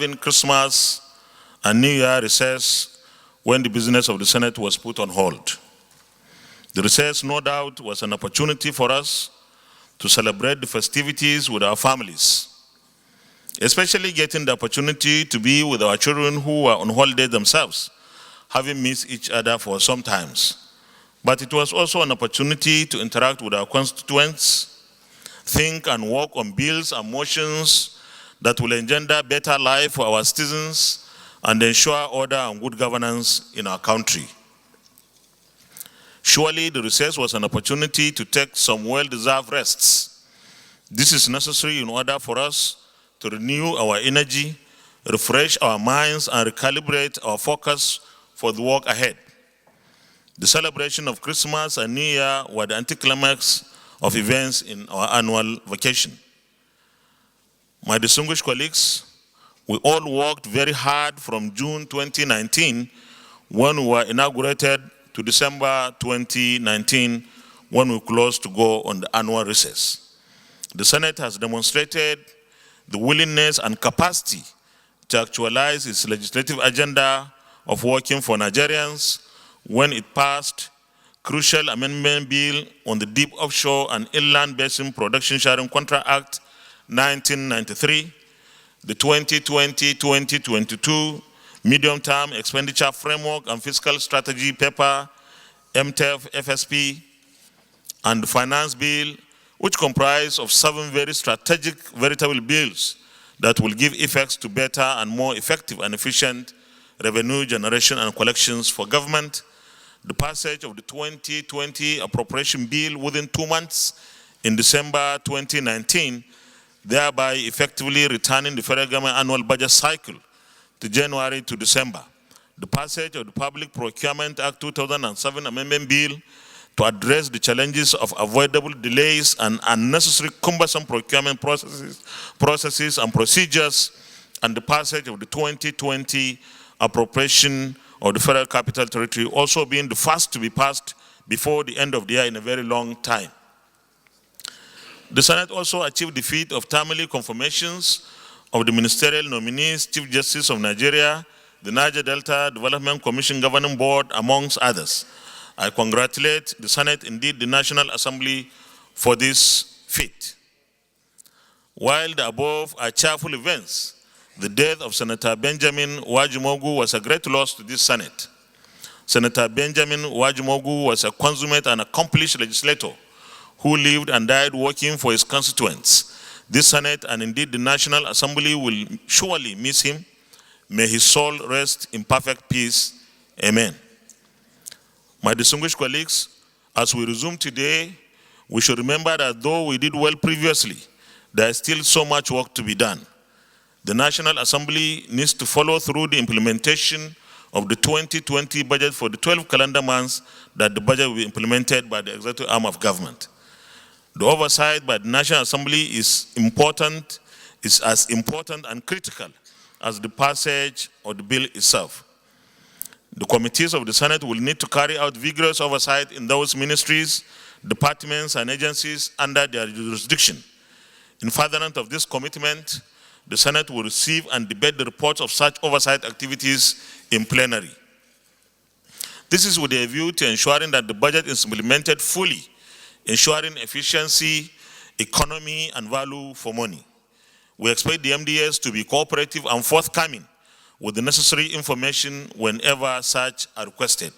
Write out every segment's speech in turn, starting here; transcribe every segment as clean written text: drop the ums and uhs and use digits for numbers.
observing Christmas and New Year recess when the business of the Senate was put on hold. The recess, no doubt, was an opportunity for us to celebrate the festivities with our families, especially getting the opportunity to be with our children who were on holiday themselves, having missed each other for some times. But it was also an opportunity to interact with our constituents, think and work on bills and motions that will engender better life for our citizens and ensure order and good governance in our country. Surely the recess was an opportunity to take some well-deserved rests. This is necessary in order for us to renew our energy, refresh our minds, and recalibrate our focus for the work ahead. The celebration of Christmas and New Year were the anticlimax of events in our annual vacation. My distinguished colleagues, we all worked very hard from June 2019, when we were inaugurated, to December 2019, when we closed to go on the annual recess. The Senate has demonstrated the willingness and capacity to actualize its legislative agenda of working for Nigerians when it passed crucial amendment bill on the Deep Offshore and Inland Basin Production Sharing Contract Act 1993, the 2020-2022 Medium-Term Expenditure Framework and Fiscal Strategy Paper, MTEF, FSP, and the Finance Bill, which comprise of 7 very strategic, veritable bills that will give effects to better and more effective and efficient revenue generation and collections for government. The passage of the 2020 appropriation bill within 2 months in December 2019, thereby effectively returning the federal government annual budget cycle to January to December. The passage of the Public Procurement Act 2007 Amendment Bill to address the challenges of avoidable delays and unnecessary cumbersome procurement processes and procedures, and the passage of the 2020 appropriation of the Federal Capital Territory also being the first to be passed before the end of the year in a very long time. The Senate also achieved the feat of timely confirmations of the ministerial nominees, Chief Justice of Nigeria, the Niger Delta Development Commission Governing Board, amongst others. I congratulate the Senate, indeed the National Assembly, for this feat. While the above are cheerful events, the death of Senator Benjamin Wajimogu was a great loss to this Senate. Senator Benjamin Wajimogu was a consummate and accomplished legislator who lived and died working for his constituents. This Senate and indeed the National Assembly will surely miss him. May his soul rest in perfect peace. Amen. My distinguished colleagues, as we resume today, we should remember that though we did well previously, there is still so much work to be done. The National Assembly needs to follow through the implementation of the 2020 budget for the 12 calendar months that the budget will be implemented by the executive arm of government. The oversight by the National Assembly is as important and critical as the passage of the bill itself. The committees of the Senate will need to carry out vigorous oversight in those ministries, departments, and agencies under their jurisdiction. In furtherance of this commitment, the Senate will receive and debate the reports of such oversight activities in plenary. This is with a view to ensuring that the budget is implemented fully, ensuring efficiency, economy, and value for money. We expect the MDS to be cooperative and forthcoming with the necessary information whenever such are requested.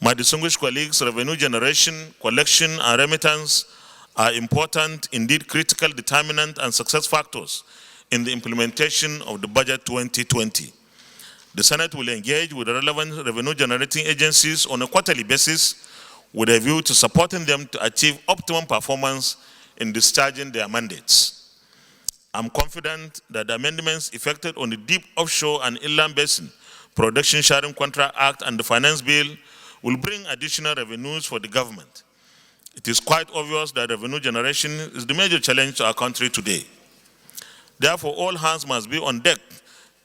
My distinguished colleagues, revenue generation, collection, and remittance are important, indeed critical determinant and success factors in the implementation of the budget 2020. The Senate will engage with the relevant revenue generating agencies on a quarterly basis with a view to supporting them to achieve optimum performance in discharging their mandates. I'm confident that the amendments effected on the Deep Offshore and Inland Basin Production Sharing Contract Act and the Finance Bill will bring additional revenues for the government. It is quite obvious that revenue generation is the major challenge to our country today. Therefore, all hands must be on deck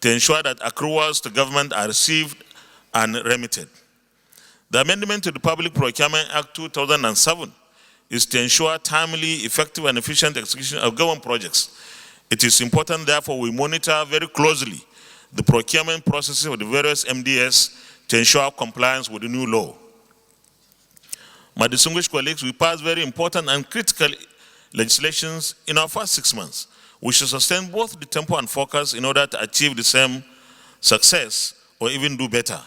to ensure that accruals to government are received and remitted. The amendment to the Public Procurement Act 2007 is to ensure timely, effective, and efficient execution of government projects, It is important, therefore, we monitor very closely the procurement processes of the various MDS to ensure compliance with the new law. My distinguished colleagues, we passed very important and critical legislations in our first 6 months. We should sustain both the tempo and focus in order to achieve the same success or even do better.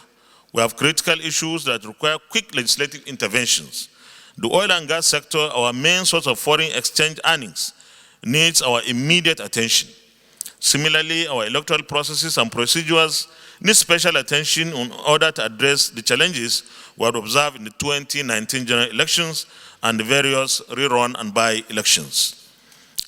We have critical issues that require quick legislative interventions. The oil and gas sector, our main source of foreign exchange earnings, needs our immediate attention. Similarly, our electoral processes and procedures need special attention in order to address the challenges we have observed in the 2019 general elections and the various rerun and by-elections.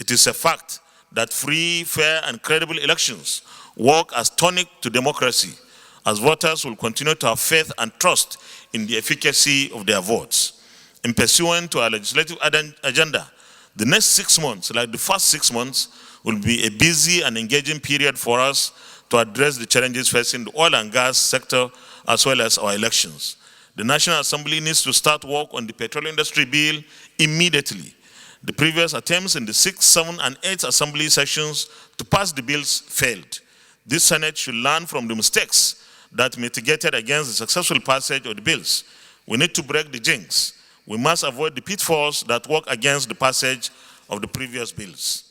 It is a fact that free, fair, and credible elections work as tonic to democracy, as voters will continue to have faith and trust in the efficacy of their votes. In pursuant to our legislative agenda, the next 6 months, like the first 6 months, will be a busy and engaging period for us to address the challenges facing the oil and gas sector as well as our elections. The National Assembly needs to start work on the petroleum industry bill immediately. The previous attempts in the 6th, 7th, and 8th Assembly sessions to pass the bills failed. This Senate should learn from the mistakes that mitigated against the successful passage of the bills. We need to break the jinx. We must avoid the pitfalls that work against the passage of the previous bills.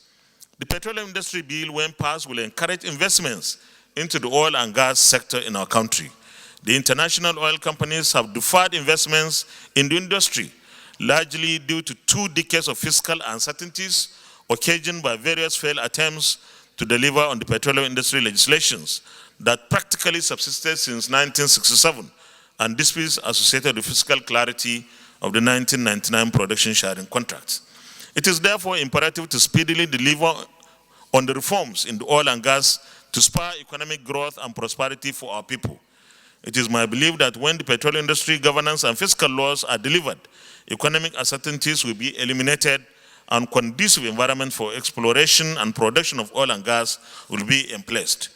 The petroleum industry bill, when passed, will encourage investments into the oil and gas sector in our country. The international oil companies have deferred investments in the industry, largely due to 2 decades of fiscal uncertainties occasioned by various failed attempts to deliver on the petroleum industry legislations that practically subsisted since 1967 and disputes associated with fiscal clarity of the 1999 production sharing contracts. It is therefore imperative to speedily deliver on the reforms in the oil and gas to spur economic growth and prosperity for our people. It is my belief that when the petroleum industry governance and fiscal laws are delivered, economic uncertainties will be eliminated and conducive environment for exploration and production of oil and gas will be in place.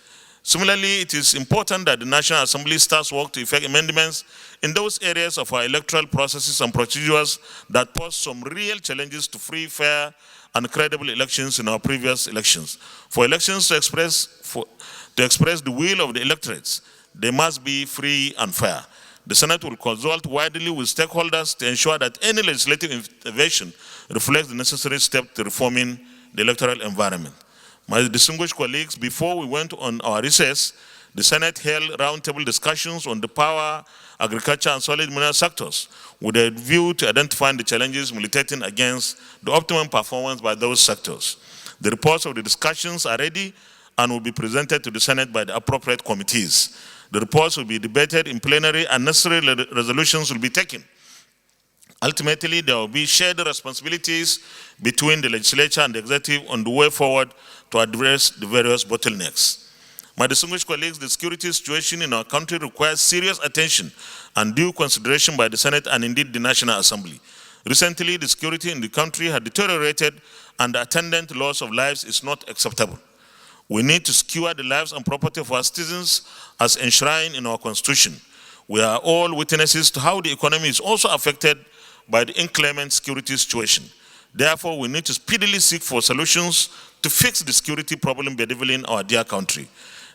Similarly, it is important that the National Assembly starts work to effect amendments in those areas of our electoral processes and procedures that pose some real challenges to free, fair, and credible elections in our previous elections. For elections to express the will of the electorates, they must be free and fair. The Senate will consult widely with stakeholders to ensure that any legislative intervention reflects the necessary steps to reforming the electoral environment. My distinguished colleagues, before we went on our recess, the Senate held roundtable discussions on the power, agriculture, and solid mineral sectors with a view to identifying the challenges militating against the optimum performance by those sectors. The reports of the discussions are ready and will be presented to the Senate by the appropriate committees. The reports will be debated in plenary and necessary resolutions will be taken. Ultimately, there will be shared responsibilities between the legislature and the executive on the way forward to address the various bottlenecks. My distinguished colleagues, the security situation in our country requires serious attention and due consideration by the Senate and indeed the National Assembly. Recently, the security in the country had deteriorated and the attendant loss of lives is not acceptable. We need to secure the lives and property of our citizens as enshrined in our Constitution. We are all witnesses to how the economy is also affected by the inclement security situation. Therefore, we need to speedily seek for solutions to fix the security problem bedeviling our dear country.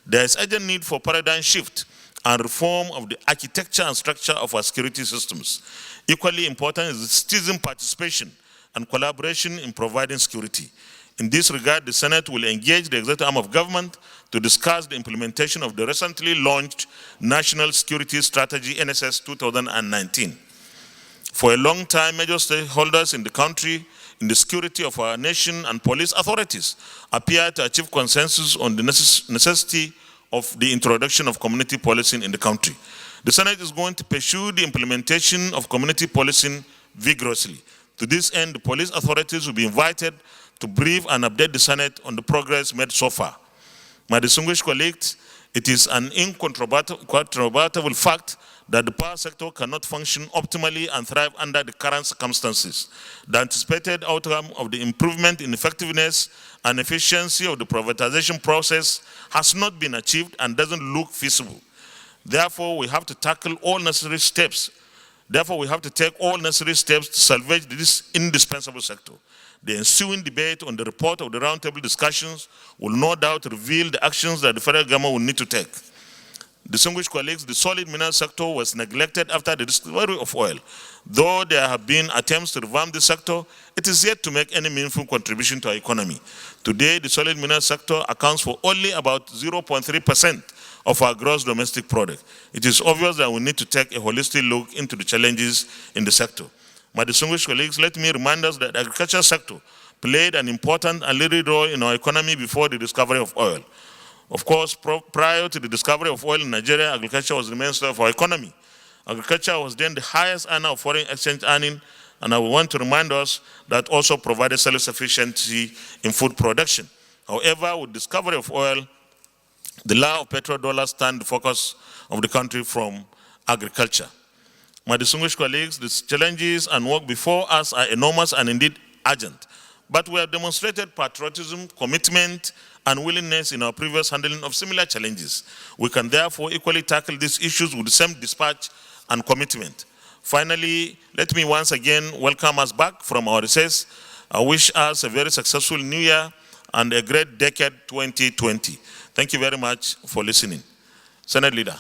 There is urgent need for paradigm shift and reform of the architecture and structure of our security systems. Equally important is the citizen participation and collaboration in providing security. In this regard, the Senate will engage the executive arm of government to discuss the implementation of the recently launched National Security Strategy, NSS 2019. For a long time, major stakeholders in the country, in the security of our nation and police authorities appear to achieve consensus on the necessity of the introduction of community policing in the country. The Senate is going to pursue the implementation of community policing vigorously. To this end, the police authorities will be invited to brief and update the Senate on the progress made so far. My distinguished colleagues, it is an incontrovertible fact that the power sector cannot function optimally and thrive under the current circumstances. The anticipated outcome of the improvement in effectiveness and efficiency of the privatization process has not been achieved and doesn't look feasible. Therefore, we have to tackle all necessary steps. Therefore, we have to take all necessary steps to salvage this indispensable sector. The ensuing debate on the report of the roundtable discussions will no doubt reveal the actions that the federal government will need to take. Distinguished colleagues, the solid mineral sector was neglected after the discovery of oil. Though there have been attempts to revamp the sector, it is yet to make any meaningful contribution to our economy. Today, the solid mineral sector accounts for only about 0.3% of our gross domestic product. It is obvious that we need to take a holistic look into the challenges in the sector. My distinguished colleagues, let me remind us that the agriculture sector played an important and leading role in our economy before the discovery of oil. Of course, prior to the discovery of oil in Nigeria, agriculture was the mainstay of our economy. Agriculture was then the highest earner of foreign exchange earning, and I want to remind us that also provided self-sufficiency in food production. However, with the discovery of oil, the law of petrodollars turned the focus of the country from agriculture. My distinguished colleagues, the challenges and work before us are enormous and indeed urgent. But we have demonstrated patriotism, commitment, and willingness in our previous handling of similar challenges. We can therefore equally tackle these issues with the same dispatch and commitment. Finally, let me once again welcome us back from our recess. I wish us a very successful new year and a great decade 2020. Thank you very much for listening. Senate Leader.